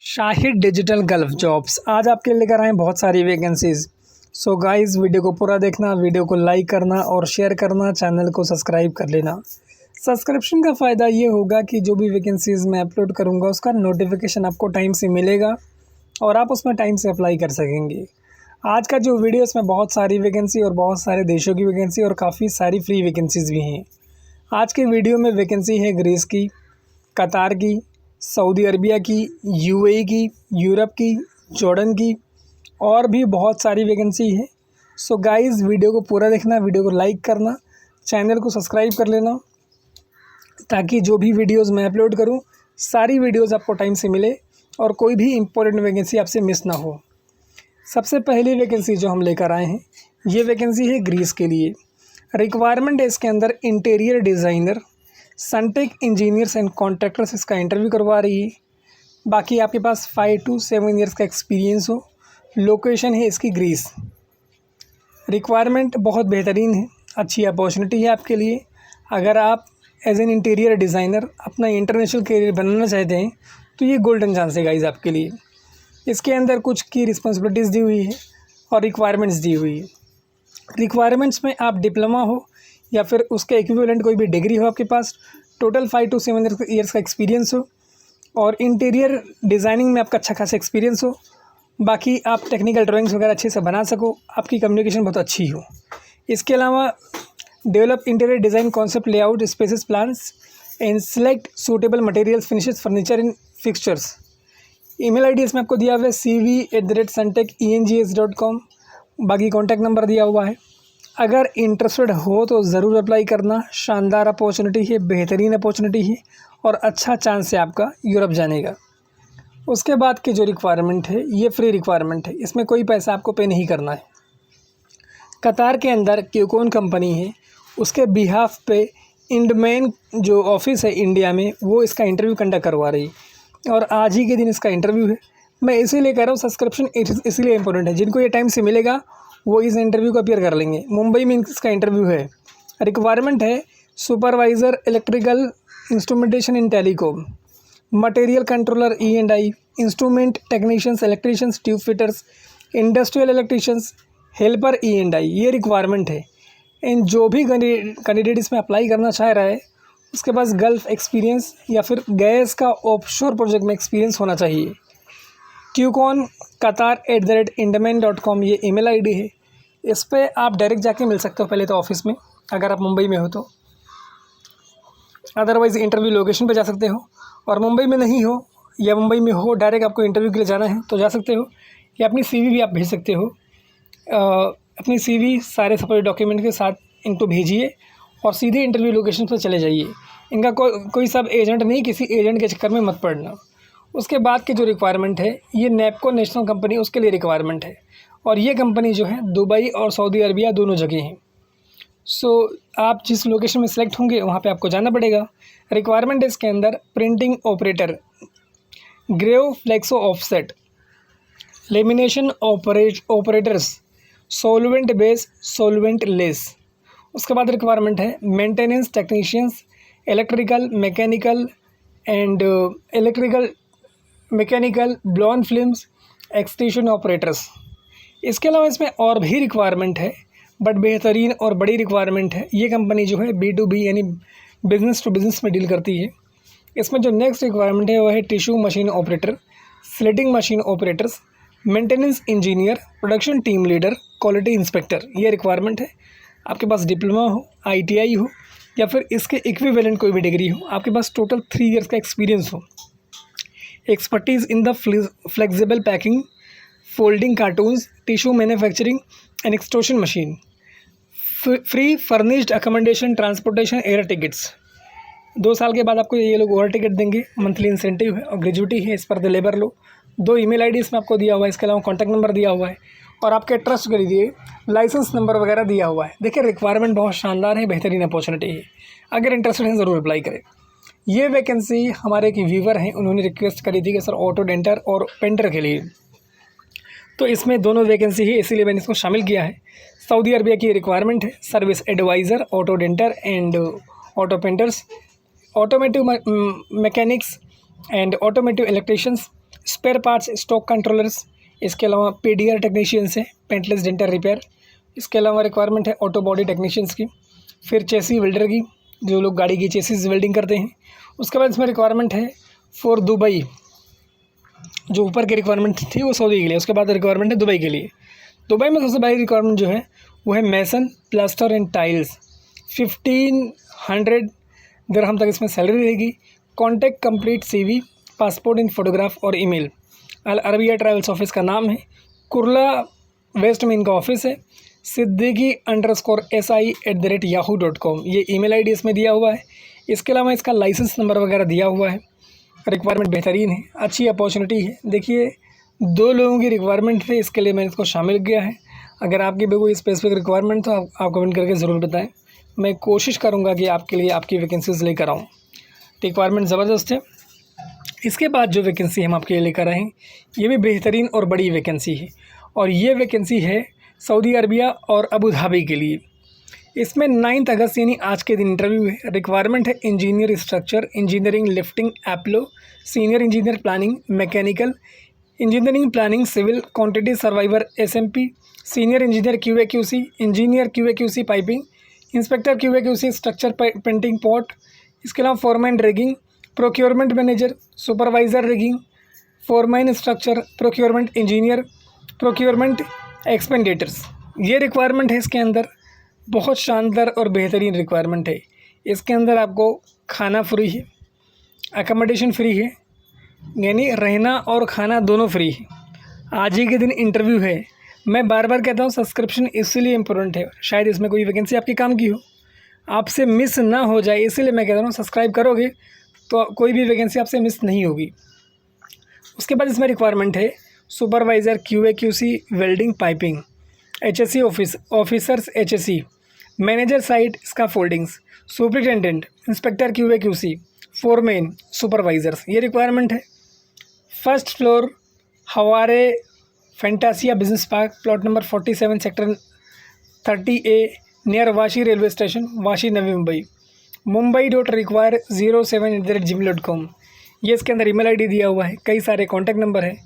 Shahid digital gulf jobs आज आपके लिए लेकर आए हैं बहुत सारी वैकेंसीज़। सो गाइस, वीडियो को पूरा देखना, वीडियो को लाइक करना और शेयर करना, चैनल को सब्सक्राइब कर लेना। सब्सक्रिप्शन का फ़ायदा ये होगा कि जो भी वैकेंसीज़ मैं अपलोड करूँगा उसका नोटिफिकेशन आपको टाइम से मिलेगा और आप उसमें टाइम से अप्लाई कर सकेंगे। आज का जो वीडियो इसमें बहुत सारी वैकेंसी और बहुत सारे देशों की वैकेंसी और काफ़ी सारी फ्री वैकेंसीज़ भी हैं। आज के वीडियो में वैकेंसी है ग्रीस की, कतार की, सऊदी अरबिया की, यूएई की, यूरोप की, जॉर्डन की और भी बहुत सारी वैकेंसी है। सो गाइस, वीडियो को पूरा देखना, वीडियो को लाइक करना, चैनल को सब्सक्राइब कर लेना ताकि जो भी वीडियोस मैं अपलोड करूं सारी वीडियोस आपको टाइम से मिले और कोई भी इम्पोर्टेंट वैकेंसी आपसे मिस ना हो। सबसे पहली वैकेंसी जो हम लेकर आए हैं ये वैकेंसी है ग्रीस के लिए। रिक्वायरमेंट है इसके अंदर interior designer, Suntech engineers and contractors इसका इंटरव्यू करवा रही है। बाकी आपके पास 5 to 7 ईयर्स का एक्सपीरियंस हो। लोकेशन है इसकी ग्रीस। रिक्वायरमेंट बहुत बेहतरीन है, अच्छी अपॉर्चुनिटी है आपके लिए। अगर आप एज एन इंटीरियर डिज़ाइनर अपना इंटरनेशनल करियर बनाना चाहते हैं तो ये गोल्डन चांस है गाइस आपके लिए। इसके अंदर कुछ की रिस्पॉन्सिबिलिटीज़ दी हुई है और रिक्वायरमेंट्स दी हुई है। रिक्वायरमेंट्स में आप डिप्लोमा हो या फिर उसके इक्विवेलेंट कोई भी डिग्री हो आपके पास, टोटल 5 to 7 ईयर्स का एक्सपीरियंस हो और इंटीरियर डिज़ाइनिंग में आपका अच्छा खासा एक्सपीरियंस हो। बाकी आप टेक्निकल ड्राइंग्स वगैरह अच्छे से बना सको, आपकी कम्युनिकेशन बहुत अच्छी हो। इसके अलावा develop interior design concept, layout, spaces, plans and select suitable materials, finishes, furniture and fixtures. Email ID इसमें आपको दिया हुआ है cv@suntecengs.com। बाकी कॉन्टैक्ट नंबर दिया हुआ है। अगर इंटरेस्टेड हो तो ज़रूर अप्लाई करना। शानदार अपॉर्चुनिटी है, बेहतरीन अपॉर्चुनिटी है और अच्छा चांस है आपका यूरोप जाने का। उसके बाद की जो रिक्वायरमेंट है ये फ्री रिक्वायरमेंट है, इसमें कोई पैसा आपको पे नहीं करना है। कतार के अंदर क्यूकॉन कंपनी है, उसके बिहाफ पे इंडमैन जो ऑफिस है इंडिया में वो इसका इंटरव्यू कंडक्ट करवा रही है और आज ही के दिन इसका इंटरव्यू है। मैं इसीलिए कह रहा हूँ सब्सक्रिप्शन इसलिए इंपॉर्टेंट है, जिनको ये टाइम से मिलेगा वो इस इंटरव्यू को अपीयर कर लेंगे। मुंबई में इसका इंटरव्यू है। रिक्वायरमेंट है supervisor electrical instrumentation in telecom, material controller E&I, instrument technicians, electricians, tube fitters, industrial electricians, helper E&I, ये रिक्वायरमेंट है। इन जो भी कैंडिडेट इसमें अप्लाई करना चाह रहा है उसके पास गल्फ़ एक्सपीरियंस या फिर गैस का ऑफशोर प्रोजेक्ट में एक्सपीरियंस होना चाहिए। क्यूकॉन qatar@indaman.com ये ईमेल आईडी है। इस पर आप डायरेक्ट जाके मिल सकते हो पहले तो ऑफिस में, अगर आप मुंबई में हो तो। अदरवाइज़ इंटरव्यू लोकेशन पे जा सकते हो और मुंबई में नहीं हो या मुंबई में हो डायरेक्ट आपको इंटरव्यू के लिए जाना है तो जा सकते हो, या अपनी CV भी आप भेज सकते हो। अपनी CV सारे सपोर्ट डॉक्यूमेंट के साथ इनको भेजिए और सीधे इंटरव्यू लोकेशन पर चले जाइए। इनका कोई सब एजेंट नहीं, किसी एजेंट के चक्कर में मत पड़ना। उसके बाद की जो रिक्वायरमेंट है ये नेपको नेशनल कंपनी, उसके लिए रिक्वायरमेंट है और ये कंपनी जो है दुबई और सऊदी अरबिया दोनों जगह हैं। सो आप जिस लोकेशन में सेलेक्ट होंगे वहाँ पे आपको जाना पड़ेगा। रिक्वायरमेंट है इसके अंदर printing operator, gravure flexo offset, lamination operators, solvent base, solvent less. उसके बाद रिक्वायरमेंट है maintenance technicians, electrical mechanical blown films, extension operators. इसके अलावा इसमें और भी रिक्वायरमेंट है बट बेहतरीन और बड़ी रिक्वायरमेंट है। ये कंपनी जो है B2B यानी बिज़नेस टू बिज़नेस में डील करती है। इसमें जो नेक्स्ट रिक्वायरमेंट है वो है tissue machine operator, slitting machine operators, maintenance engineer, production team leader, quality inspector. ये रिक्वायरमेंट है। आपके पास डिप्लोमा हो, ITI हो या फिर इसके इक्विवेलेंट कोई भी डिग्री हो, आपके पास टोटल 3 ईयर्स का एक्सपीरियंस हो। Expertise in the flexible packing, folding cartoons, tissue manufacturing and extrusion machine, free furnished accommodation, transportation, air tickets. 2 साल के बाद आपको ये लोग ओवर टिकट देंगे, मंथली इंसेंटिव है और ग्रेजुटी है इस पर the labour low. 2 email ID इसमें आपको दिया हुआ है, इसके अलावा कॉन्टैक्ट नंबर दिया हुआ है और आपके ट्रस्ट के लिए लाइसेंस नंबर वगैरह दिया हुआ है। देखिए रिक्वायरमेंट बहुत शानदार है, बेहतरीन अपॉर्चुनिटी है। अगर इंटरेस्टेड हैं ज़रूर अप्लाई करें। ये वैकेंसी हमारे एक व्यूवर हैं, उन्होंने रिक्वेस्ट करी थी कि सर ऑटो डेंटर और पेंटर के लिए, तो इसमें दोनों वैकेंसी है इसीलिए मैंने इसको शामिल किया है। सऊदी अरबिया की रिक्वायरमेंट है service advisor, auto denter and auto painters, automotive mechanics and automotive electricians, spare parts stock controllers, इसके अलावा पीडीआर टेक्नीशियंस है, पेंटलेस डेंटल रिपेयर। इसके अलावा रिक्वायरमेंट है ऑटो बॉडी टेक्नीशियंस की, फिर चेसी वेल्डर की, जो लोग गाड़ी की चेसिस वेल्डिंग करते हैं। उसके बाद इसमें रिक्वायरमेंट है फॉर दुबई, जो ऊपर की रिक्वायरमेंट थी वो सऊदी के लिए, उसके बाद रिक्वायरमेंट है दुबई के लिए। दुबई में सबसे बड़ी रिक्वायरमेंट जो है वो है मैसन, प्लास्टर एंड टाइल्स। 1500 दिरहम तक इसमें सैलरी रहेगी। Contact complete CV, passport in photograph और ईमेल। अल अरबिया ट्रैवल्स ऑफिस का नाम है, कुर्ला वेस्ट में इनका ऑफिस है। Siddiqui_SI@yahoo.com ये ईमेल ID इसमें दिया हुआ है। इसके अलावा इसका लाइसेंस नंबर वगैरह दिया हुआ है। रिक्वायरमेंट बेहतरीन है, अच्छी अपॉर्चुनिटी है। देखिए 2 लोगों की रिक्वायरमेंट है, इसके लिए मैंने इसको शामिल किया है। अगर आपकी भी कोई स्पेसिफिक रिक्वायरमेंट तो आप कमेंट करके ज़रूर बताएं। मैं कोशिश करूंगा कि आपके लिए आपकी वैकेंसीज़ लेकर आऊँ। रिक्वायरमेंट ज़बरदस्त है। इसके बाद जो वैकेंसी हम आपके लिए लेकर आए हैं ये भी बेहतरीन और बड़ी वैकेंसी है, और ये वैकेंसी है सऊदी अरबिया और अबू धाबी के लिए। इसमें 9 अगस्त यानी आज के दिन इंटरव्यू है। रिक्वायरमेंट है इंजीनियर स्ट्रक्चर, इंजीनियरिंग लिफ्टिंग एप्लो, senior engineer planning mechanical, engineering planning civil, quantity surveyor SMP, senior engineer QA/QC, engineer QA/QC piping, inspector QA/QC structure painting pot. इसके अलावा foreman rigging, procurement manager, supervisor rigging, foreman structure, procurement engineer, procurement expediters. ये requirement है इसके अंदर। बहुत शानदार और बेहतरीन रिक्वायरमेंट है। इसके अंदर आपको खाना फ्री है, अकोमोडेशन फ्री है, यानी रहना और खाना दोनों फ्री है। आज ही के दिन इंटरव्यू है। मैं बार बार कहता हूँ सब्सक्रिप्शन इसीलिए इम्पोर्टेंट है, शायद इसमें कोई वैकेंसी आपके काम की हो, आपसे मिस ना हो जाए, इसीलिए मैं कहता हूँ सब्सक्राइब करोगे तो कोई भी वैकेंसी आपसे मिस नहीं होगी। उसके बाद इसमें रिक्वायरमेंट है supervisor QA/QC welding piping, HSE officers HSE, manager site scaffoldings, superintendent, inspector QA/QC, foreman, supervisors. ये रिक्वायरमेंट है। First floor Haware Fantasia business park, plot number 47 sector 30A near Vashi railway station, Vashi Navi Mumbai. mumbai.require07@gmail.com ये इसके अंदर ईमेल ID दिया हुआ है। कई सारे कॉन्टैक्ट नंबर है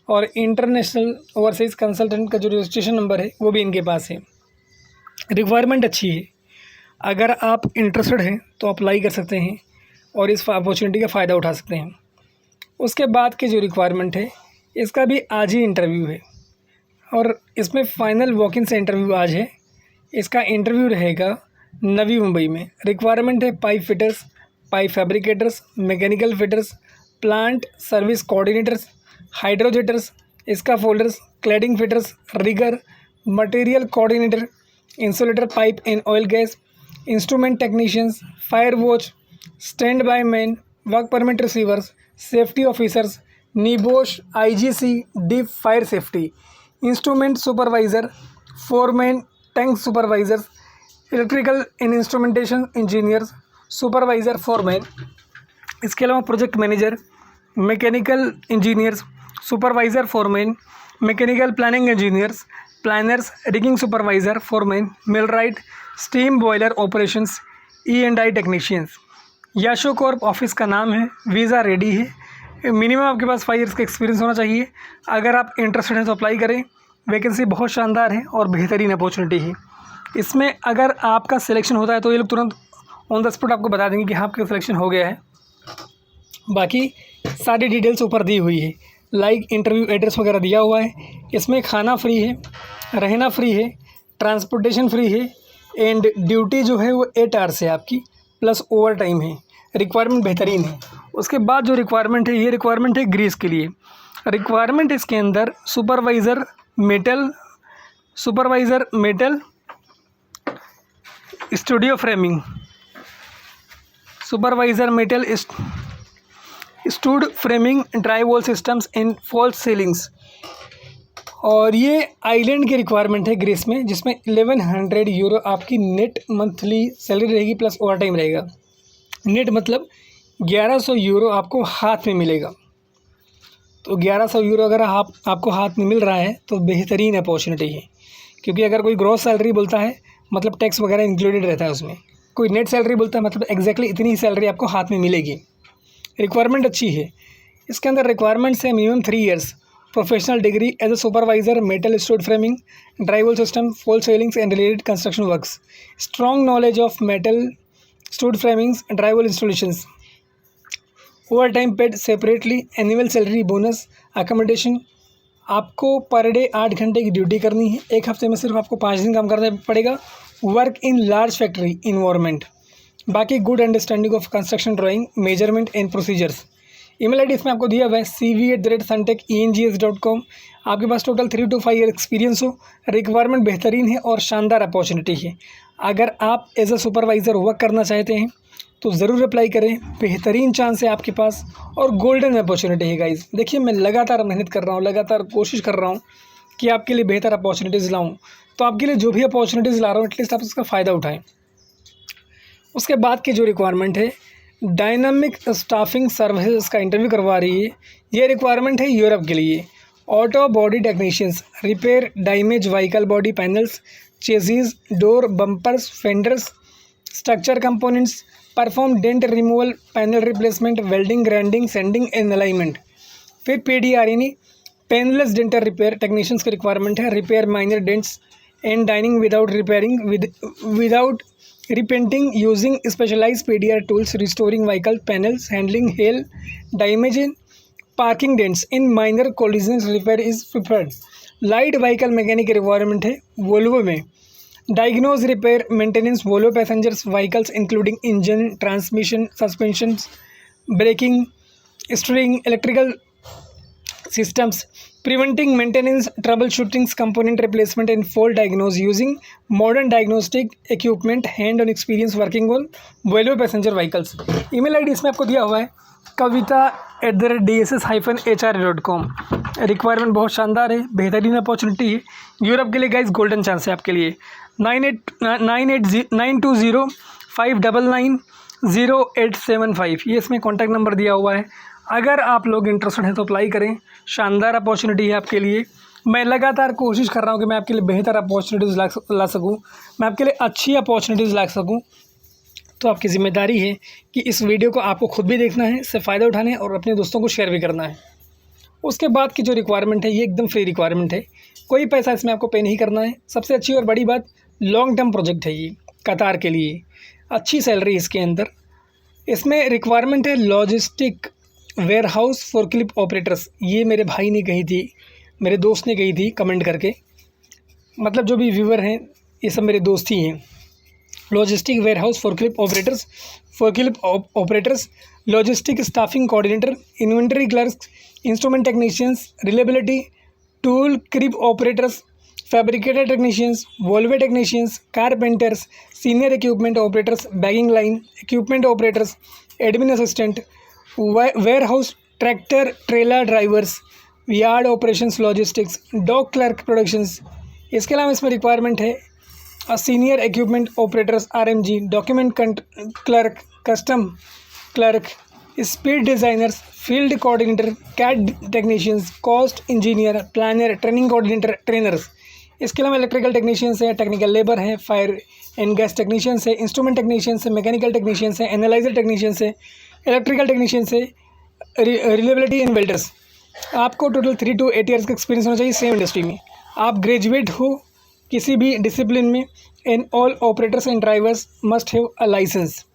और इंटरनेशनल ओवरसीज़ कंसल्टेंट का जो रजिस्ट्रेशन नंबर है वो भी इनके पास है। रिक्वायरमेंट अच्छी है। अगर आप इंटरेस्टेड हैं तो अप्लाई कर सकते हैं और इस अपॉर्चुनिटी का फ़ायदा उठा सकते हैं। उसके बाद के जो रिक्वायरमेंट है इसका भी आज ही इंटरव्यू है, और इसमें फ़ाइनल वॉक इन से इंटरव्यू आज है। इसका इंटरव्यू रहेगा नवी मुंबई में। रिक्वायरमेंट है pipe fitters, pipe fabricators, mechanical fitters, plant service coordinators, hydrojetters, scaffolders, cladding fitters, rigger, material coordinator, insulator pipe and oil gas, instrument technicians, fire watch, stand by man, work permit receivers, safety officers, NEBOSH IGC dip fire safety, instrument supervisor, foreman, tank supervisors, electrical and instrumentation engineers, supervisor, foreman. इसके अलावा project manager, mechanical engineers, supervisor, foreman, mechanical planning engineers, planners, rigging supervisor, foreman, millwright, steam boiler operations, E&I technicians. Yasho corp office का नाम है। Visa ready है। Minimum आपके पास 5 years का experience होना चाहिए। अगर आप इंटरेस्टेड हैं तो अप्लाई करें। वैकेंसी बहुत शानदार है और बेहतरीन अपॉर्चुनिटी है। इसमें अगर आपका सिलेक्शन होता है तो ये लोग तुरंत ऑन द स्पॉट आपको बता देंगे कि हाँ आपका सिलेक्शन हो गया है। बाकी सारी डिटेल्स ऊपर दी हुई है, लाइक इंटरव्यू एड्रेस वगैरह दिया हुआ है। इसमें खाना फ्री है, रहना फ्री है, ट्रांसपोर्टेशन फ्री है, एंड ड्यूटी जो है वो 8 आवर्स है आपकी, प्लस ओवर टाइम है। रिक्वायरमेंट बेहतरीन है। उसके बाद जो रिक्वायरमेंट है ये रिक्वायरमेंट है ग्रीस के लिए। रिक्वायरमेंट इसके अंदर supervisor metal studio framing, supervisor metal stud framing, dry wall systems and false ceilings. और ये आइलैंड की रिक्वायरमेंट है ग्रीस में, जिसमें 1100 यूरो आपकी नेट मंथली सैलरी रहेगी, प्लस ओवर टाइम रहेगा। नेट मतलब 1100 यूरो आपको हाथ में मिलेगा। तो 1100 यूरो अगर आपको हाथ में मिल रहा है तो बेहतरीन अपॉर्चुनिटी है, क्योंकि अगर कोई ग्रॉस सैलरी बोलता है मतलब टैक्स वगैरह इंक्लूडेड रहता है उसमें। कोई नेट सैलरी बोलता है मतलब एग्जैक्टली इतनी ही सैलरी आपको हाथ में मिलेगी। रिक्वायरमेंट अच्छी है। इसके अंदर रिक्वायरमेंट्स है minimum 3 years professional degree as a supervisor metal stud framing drywall system false ceilings and related construction works strong knowledge of metal stud framings drywall installations overtime paid separately annual salary bonus accommodation. आपको per day 8 घंटे की duty करनी है, एक हफ्ते में सिर्फ आपको 5 दिन काम करना पड़ेगा। Work in large factory environment. बाकी good understanding of construction drawing measurement and procedures. Email ID इसमें आपको दिया हुआ है cv@suntechengs.com। आपके पास टोटल 3 to 5 ईयर एक्सपीरियंस हो, रिक्वायरमेंट बेहतरीन है और शानदार अपॉर्चुनिटी है। अगर आप एज अ सुपरवाइज़र वर्क करना चाहते हैं तो ज़रूर अप्लाई करें, बेहतरीन चांस है आपके पास और गोल्डन अपॉर्चुनिटी है गाइज़। देखिए मैं लगातार मेहनत कर रहा हूँ, लगातार कोशिश कर रहा हूँ कि आपके लिए बेहतर अपॉर्चुनिटीज़ लाऊँ, तो आपके लिए जो भी अपॉर्चुनिटीज़ ला रहा हूँ एटलीस्ट आप उसका फ़ायदा उठाएँ। उसके बाद की जो रिक्वायरमेंट है डायनामिक स्टाफिंग सर्विसेज का इंटरव्यू करवा रही है। ये रिक्वायरमेंट है यूरोप के लिए। Auto body technicians repair damage vehicle body panels chassis door bumpers fenders structure components perform dent removal panel replacement welding grinding sanding and alignment. फिर PDR यानी पेनलेस डेंटल रिपेयर टेक्नीशियंस की requirement है। Repair minor dents and dining without repairing without repainting using specialized PDR tools, restoring vehicle panels, handling hail damage in parking dents in minor collisions repair is preferred। Light vehicle mechanic requirement है Volvo में। Diagnose repair maintenance Volvo passengers vehicles including engine transmission suspension braking steering electrical systems, preventing maintenance, troubleshooting, component replacement and fault diagnosis using modern diagnostic equipment, hand-on experience working on Volvo passenger vehicles। Email ID इसमें आपको दिया हुआ है kavita@dss-hr.com। Requirement बहुत शानदार है, बेहतरीन opportunity है यूरोप के लिए गाइज, गोल्डन चांस है आपके लिए। 989205990875 ये इसमें कॉन्टैक्ट नंबर दिया हुआ है। अगर आप लोग इंटरेस्टेड हैं तो अप्लाई करें, शानदार अपॉर्चुनिटी है आपके लिए। मैं लगातार कोशिश कर रहा हूं कि मैं आपके लिए बेहतर अपॉर्चुनिटीज़ ला सकूं, मैं आपके लिए अच्छी अपॉर्चुनिटीज़ ला सकूं। तो आपकी ज़िम्मेदारी है कि इस वीडियो को आपको खुद भी देखना है, इससे फ़ायदा उठाना है और अपने दोस्तों को शेयर भी करना है। उसके बाद की जो रिक्वायरमेंट है ये एकदम फ्री रिक्वायरमेंट है, कोई पैसा इसमें आपको पे नहीं करना है। सबसे अच्छी और बड़ी बात लॉन्ग टर्म प्रोजेक्ट है ये कतार के लिए, अच्छी सैलरी इसके अंदर। इसमें रिक्वायरमेंट है logistic warehouse forklift operators. ये मेरे भाई ने कही थी, मेरे दोस्त ने कही थी कमेंट करके, मतलब जो भी व्यूवर हैं ये सब मेरे दोस्त ही हैं। Logistic warehouse forklift operators logistic staffing coordinator inventory clerk instrument technicians reliability tool crib operators fabricator technicians valve technicians carpenters senior equipment operators bagging line equipment operators admin assistant warehouse tractor trailer drivers yard operations logistics dock clerk productions. इसके अलावा इसमें requirement है senior equipment operators RMG document clerk custom clerk speed designers field coordinator CAD technicians cost engineer planner training coordinator trainers. इसके अलावा electrical technicians है, technical labour है, fire and gas technicians है, instrument technicians है, mechanical technicians है, analyser technicians है, electrical technician से reliability इन welders. आपको टोटल 3 to 8 ईयर्स का एक्सपीरियंस होना चाहिए सेम इंडस्ट्री में। आप ग्रेजुएट हो किसी भी डिसिप्लिन में and all operators and drivers must have a licence.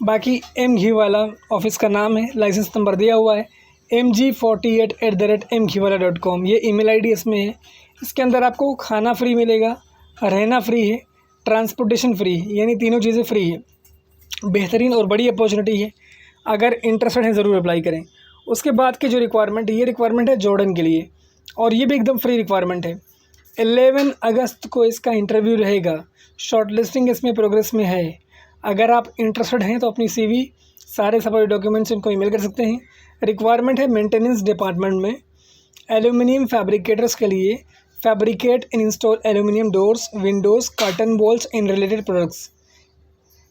बाकी M घीवाला ऑफिस का नाम है, लाइसेंस नंबर दिया हुआ है mg48@mghiwala.com। ये ईमेल आईडी इसमें है। इसके अंदर आपको खाना फ्री मिलेगा, रहना फ्री है, ट्रांसपोर्टेशन फ्री है, यानी तीनों चीज़ें फ्री है। बेहतरीन और बड़ी अपॉर्चुनिटी है, अगर इंटरेस्टेड हैं ज़रूर अप्लाई करें। उसके बाद की जो रिक्वायरमेंट है ये रिक्वायरमेंट है जॉर्डन के लिए और ये भी एकदम फ्री रिक्वायरमेंट है। 11 अगस्त को इसका इंटरव्यू रहेगा, शॉर्ट लिस्टिंग इसमें प्रोग्रेस में है। अगर आप इंटरेस्टेड हैं तो अपनी CV सारे सभी डॉक्यूमेंट्स इनको ईमेल कर सकते हैं। रिक्वायरमेंट है मेंटेनेंस डिपार्टमेंट में एल्यूमिनियम फैब्रिकेटर्स के लिए fabricate and install aluminium doors windows curtain walls and related products.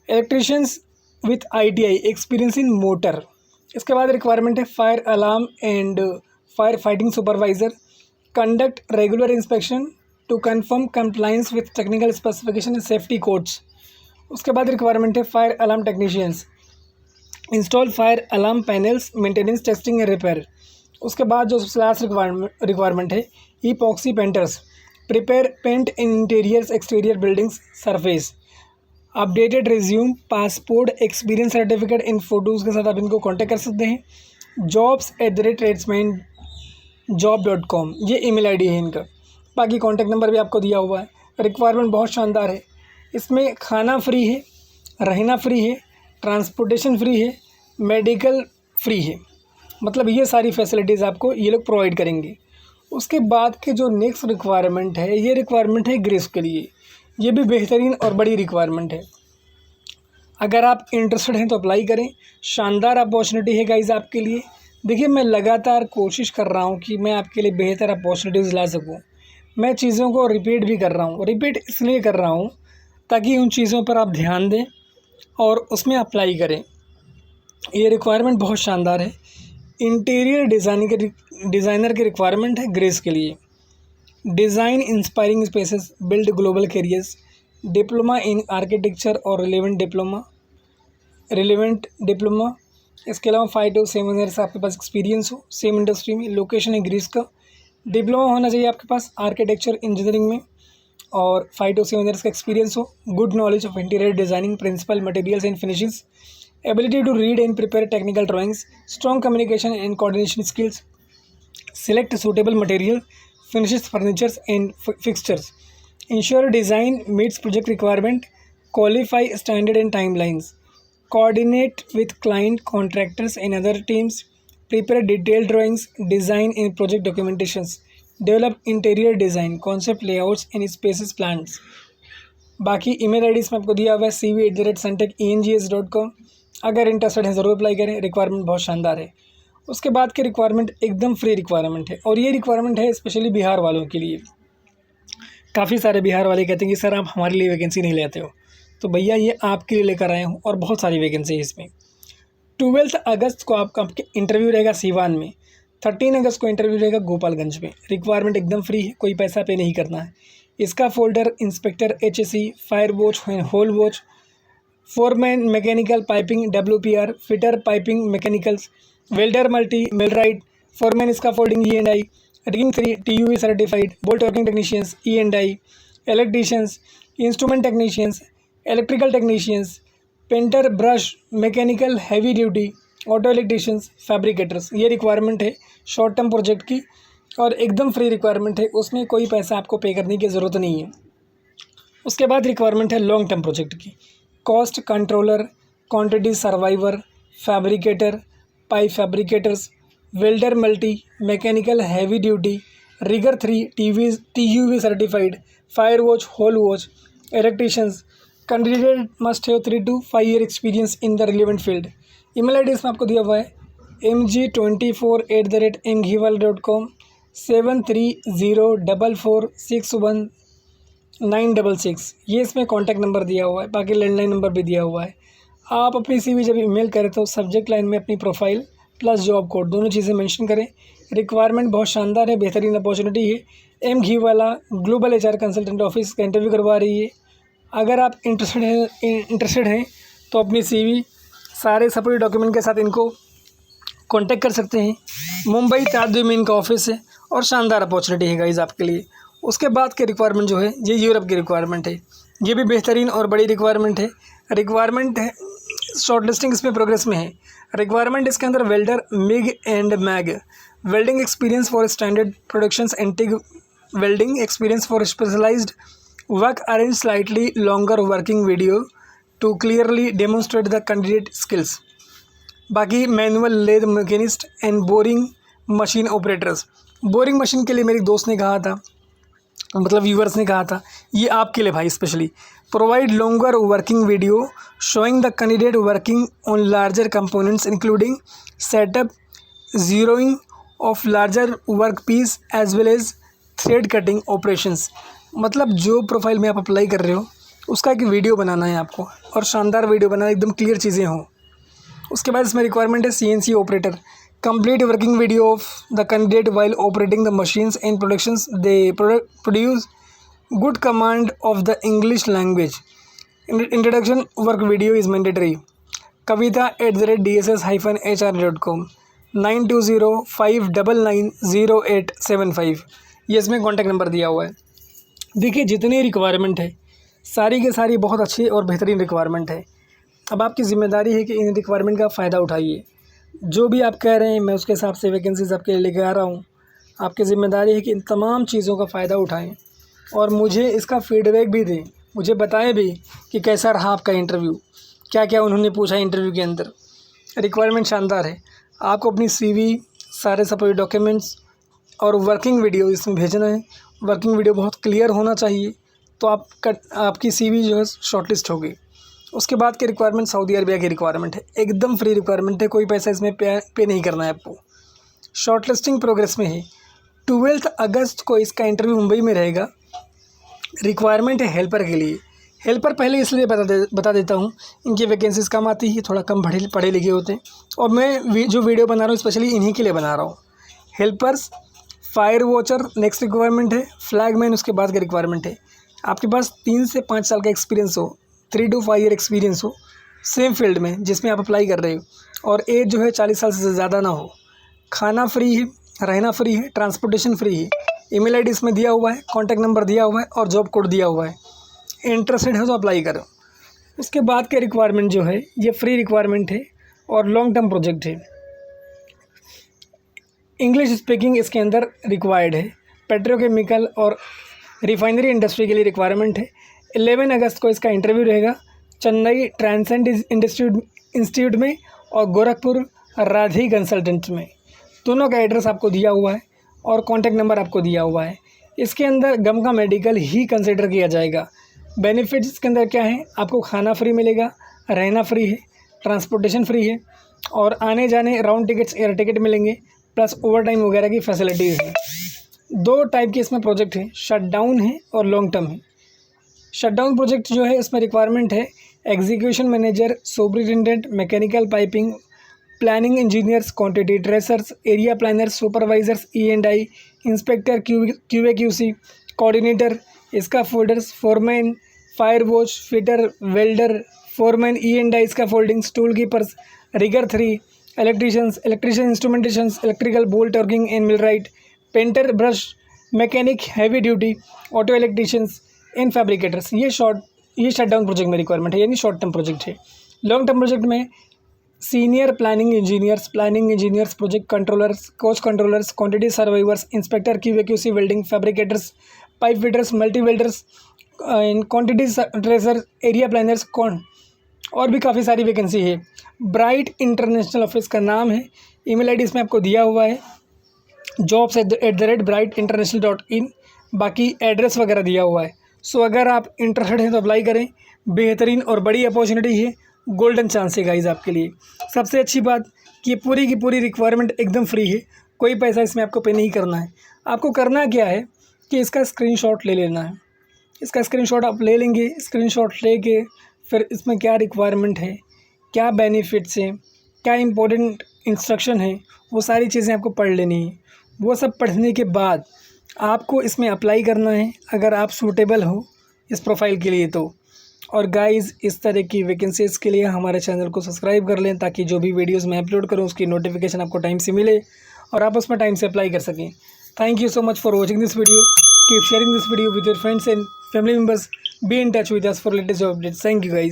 Electricians with ITI experience in motor. इसके बाद रिक्वायरमेंट है fire alarm and fire fighting supervisor conduct regular inspection to confirm compliance with technical specification and safety codes. उसके बाद requirement है fire alarm technicians install fire alarm panels, maintenance, testing and repair. उसके बाद जो सबसे last requirement है, epoxy painters, prepare paint in interiors, exterior buildings surface. Updated resume, passport, experience certificate इन photos के साथ आप इनको कॉन्टैक्ट कर सकते हैं। jobs@tradesmanjob.com ये ईमेल आईडी है इनका। बाकी कॉन्टैक्ट नंबर भी आपको दिया हुआ है। रिक्वायरमेंट बहुत शानदार है। इसमें खाना फ्री है, रहना फ्री है, ट्रांसपोर्टेशन फ्री है, मेडिकल फ्री है। मतलब ये सारी फैसिलिटीज़ आपको ये लोग प्रोवाइड करेंगे। उसके बाद के जो नेक्स्ट रिक्वायरमेंट है, ये रिक्वायरमेंट है ग्रेस के लिए। ये भी बेहतरीन और बड़ी रिक्वायरमेंट है। अगर आप इंटरेस्टेड हैं तो अप्लाई करें। शानदार अपॉर्चुनिटी है गाइज़ आपके लिए। देखिए, मैं लगातार कोशिश कर रहा हूँ कि मैं आपके लिए बेहतर अपॉर्चुनिटीज़ ला सकूँ। मैं चीज़ों को रिपीट भी कर रहा हूँ। रिपीट इसलिए कर रहा हूँ ताकि उन चीज़ों पर आप ध्यान दें और उसमें अप्लाई करें। ये रिक्वायरमेंट बहुत शानदार है। इंटीरियर डिज़ाइनर की रिक्वायरमेंट है ग्रेस के लिए। Design inspiring spaces, build global carriers, diploma in architecture और रिलेवेंट डिप्लोमा। इसके अलावा 5 to 7 ईयर्स आपके पास एक्सपीरियंस हो सेम इंडस्ट्री में। लोकेशन है ग्रीस का। डिप्लोमा होना चाहिए आपके पास आर्किटेक्चर इंजीनियरिंग में और 5 to 7 ईयर्स का एक्सपीरियंस हो। Good knowledge of interior designing principle, materials and finishings, ability to read and prepare technical drawings, strong communication and coordination skills, select suitable material, finishes furnitures and fixtures, ensure design meets project requirement, qualify standard and timelines, coordinate with client, contractors and other teams, prepare detailed drawings, design and project documentations, develop interior design, concept layouts and spaces plans। बाकी email ID इसमें आपको दिया हुआ है cv@suntecengs.com। अगर interested है ज़रूर apply करें। रिक्वायरमेंट बहुत शानदार है। उसके बाद के रिक्वायरमेंट एकदम फ्री रिक्वायरमेंट है और ये रिक्वायरमेंट है स्पेशली बिहार वालों के लिए। काफ़ी सारे बिहार वाले कहते हैं कि सर आप हमारे लिए वैकेंसी नहीं लेते हो, तो भैया ये आपके लिए लेकर आए हूँ और बहुत सारी वैकेंसी है इसमें। 12 अगस्त को आपका इंटरव्यू रहेगा सीवान में, 13 अगस्त को इंटरव्यू रहेगा गोपालगंज में। रिक्वायरमेंट एकदम फ्री है, कोई पैसा पे नहीं करना है। इसका folder inspector HSE, fire watch, hole watch, foreman mechanical piping WPR, fitter piping mechanicals, welder multi millwright, foreman इसका folding E&I, ring 3 TUV certified, bolt working technicians E&I, electricians, instrument technicians, electrical technicians, painter, brush, mechanical heavy duty, auto electricians, fabricators. ये requirement है short term project की और एकदम free requirement है। उसमें कोई पैसा आपको पे करने की ज़रूरत नहीं है। उसके बाद रिक्वायरमेंट है लॉन्ग टर्म प्रोजेक्ट की। Cost controller, quantity surveyor, fabricator, pipe fabricators, welder multi, mechanical heavy duty, rigger 3 TUV certified, fire watch, hole watch, electricians. Candidate must have 3 to 5 year experience in the relevant field. Email ID इसमें आपको दिया हुआ है mg24@mghiwal.com, 7304461966। ये इसमें contact number दिया हुआ है। बाकी लैंडलाइन नंबर भी दिया हुआ है। आप अपनी CV जब ईमेल करें तो सब्जेक्ट लाइन में अपनी प्रोफाइल प्लस जॉब कोड दोनों चीज़ें मेंशन करें। रिक्वायरमेंट बहुत शानदार है, बेहतरीन अपॉर्चुनिटी है। M Ghiwala global HR consultant office का इंटरव्यू करवा रही है। अगर आप इंटरेस्टेड हैं तो अपनी CV सारे सपोर्ट डॉक्यूमेंट के साथ इनको कांटेक्ट कर सकते हैं। मुंबई ताजदीव में इनका ऑफिस है और शानदार अपॉर्चुनिटी है गाइज आपके लिए। उसके बाद के रिक्वायरमेंट जो है ये यूरोप की रिक्वायरमेंट है। ये भी बेहतरीन और बड़ी रिक्वायरमेंट है। शॉर्ट लिस्टिंग इसमें प्रोग्रेस में है। रिक्वायरमेंट इसके अंदर welder, MIG and MAG, welding experience for standard productions, and TIG welding experience for specialized work, arrange slightly longer working video to clearly demonstrate the candidate skills. बाकी manual lathe machinist and boring machine operators. Boring machine के लिए मेरे दोस्त ने कहा था, मतलब viewers ने कहा था, ये आपके लिए भाई specially. Provide longer working video showing the candidate working on larger components including setup, zeroing of larger work piece as well as thread cutting operations. मतलब जो प्रोफाइल में आप अप्लाई कर रहे हो उसका एक वीडियो बनाना है आपको और शानदार वीडियो बनाना, एकदम क्लियर चीज़ें हों। उसके बाद इसमें रिक्वायरमेंट है CNC operator. Complete working video of the candidate while operating the machines and productions they produce, good command of the English language. Introduction work video is mandatory. kavita@dss-hr.com 9205990875 ये इसमें contact number दिया हुआ है। देखिए जितनी requirement है सारी के सारी बहुत अच्छी और बेहतरीन रिक्वायरमेंट है। अब आपकी ज़िम्मेदारी है कि इन रिक्वायरमेंट का फ़ायदा उठाइए। जो भी आप कह रहे हैं मैं उसके हिसाब से वैकेंसीज आपके लिए लेके आ रहा हूँ। आपकी ज़िम्मेदारी है कि इन तमाम चीज़ों का फ़ायदा उठाएं और मुझे इसका फ़ीडबैक भी दें, मुझे बताएं भी कि कैसा रहा आपका इंटरव्यू, क्या क्या उन्होंने पूछा इंटरव्यू के अंदर। रिक्वायरमेंट शानदार है। आपको अपनी CV, सारे सपोर्ट डॉक्यूमेंट्स और वर्किंग वीडियो इसमें भेजना है। वर्किंग वीडियो बहुत क्लियर होना चाहिए तो आपकी CV जो है शॉर्टलिस्ट होगी। उसके बाद की रिक्वायरमेंट सऊदी अरबिया की रिक्वायरमेंट है, एकदम फ्री रिक्वायरमेंट है, कोई पैसा इसमें पे नहीं करना है आपको। शॉर्टलिस्टिंग प्रोग्रेस में है। 12 अगस्त को इसका इंटरव्यू मुंबई में रहेगा। रिक्वायरमेंट है हेल्पर के लिए। हेल्पर पहले इसलिए बता देता हूँ, इनकी वैकेंसीज़ कम आती है, थोड़ा कम पढ़े लिखे होते हैं और मैं जो वीडियो बना रहा हूँ स्पेशली इन्हीं के लिए बना रहा हूँ। Helpers, fire watcher next requirement है, फ्लैगमैन उसके बाद का रिक्वायरमेंट है। आपके पास 3 से 5 साल का एक्सपीरियंस हो, 3 to 5 ईयर एक्सपीरियंस हो सेम फील्ड में जिसमें आप अप्लाई कर रहे हो और एज जो है 40 साल से ज़्यादा ना हो। खाना फ्री है, रहना फ्री है, ट्रांसपोर्टेशन फ्री है। ईमेल आईडी इसमें दिया हुआ है, कॉन्टैक्ट नंबर दिया हुआ है और जॉब कोड दिया हुआ है। इंटरेस्टेड है तो अप्लाई करो। उसके बाद के रिक्वायरमेंट जो है ये फ्री रिक्वायरमेंट है और लॉन्ग टर्म प्रोजेक्ट है। इंग्लिश स्पीकिंग इसके अंदर रिक्वायर्ड है। पेट्रोकेमिकल और रिफाइनरी इंडस्ट्री के लिए रिक्वायरमेंट है। 11 अगस्त को इसका इंटरव्यू रहेगा चेन्नई ट्रांसेंड इंस्टीट्यूट में और गोरखपुर राधी कंसल्टेंट में। दोनों का एड्रेस आपको दिया हुआ है और कॉन्टैक्ट नंबर आपको दिया हुआ है। इसके अंदर गम का मेडिकल ही कंसिडर किया जाएगा। बेनिफिट्स इसके अंदर क्या है, आपको खाना फ्री मिलेगा, रहना फ्री है, ट्रांसपोर्टेशन फ्री है और आने जाने राउंड टिकट्स एयर टिकट मिलेंगे प्लस ओवर टाइम वगैरह की फैसिलिटीज़ हैं। 2 टाइप के इसमें प्रोजेक्ट हैं, शटडाउन है और लॉन्ग टर्म है। शटडाउन प्रोजेक्ट जो है इसमें रिक्वायरमेंट है execution manager, superintendent, mechanical piping, planning engineers, quantity tracers, area planners, supervisors, E&I, inspector, QA/QC, coordinator, इसका folders, foreman, fire watch, fitter, welder, foreman, E&I इसका foldings, tool keepers, rigger 3, electrician instrumentations, electrical bolt working and millwright, painter, brush mechanic, heavy duty, auto electricians, इन fabricators. ये shutdown project में requirement है, यानी short term project है। Long term project में senior planning engineers, project controllers, coach controllers, quantity survivors, inspector, QA/QC, welding, fabricators, pipe fitters, multi welders, quantity tracer, area planners और भी काफ़ी सारी वैकेंसी है। ब्राइट इंटरनेशनल ऑफिस का नाम है। ईमेल आईडी इसमें आपको दिया हुआ है jobs@brightinternational.in। बाकी एड्रेस वगैरह दिया हुआ है। सो अगर आप इंटरेस्टेड हैं तो अप्लाई करें। बेहतरीन और बड़ी अपॉर्चुनिटी है, गोल्डन चांस है गाइज आपके लिए। सबसे अच्छी बात कि पूरी की पूरी रिक्वायरमेंट एकदम फ्री है, कोई पैसा इसमें आपको पे नहीं करना है। आपको करना क्या है कि इसका स्क्रीनशॉट ले लेना है। इसका स्क्रीनशॉट आप ले लेंगे, स्क्रीनशॉट लेके फिर इसमें क्या रिक्वायरमेंट है, क्या बेनिफिट्स हैं, क्या इंपॉर्टेंट इंस्ट्रक्शन है, वो सारी चीज़ें आपको पढ़ लेनी है। वो सब पढ़ने के बाद आपको इसमें अप्लाई करना है अगर आप सूटेबल हो इस प्रोफाइल के लिए तो। और गाइज़ इस तरह की वैकेंसीज़ के लिए हमारे चैनल को सब्सक्राइब कर लें ताकि जो भी वीडियोस मैं अपलोड करूं उसकी नोटिफिकेशन आपको टाइम से मिले और आप उसमें टाइम से अप्लाई कर सकें। Thank you so much for watching this video. Keep sharing this video with your friends and family members. Be in touch with us for latest updates. Thank you guys.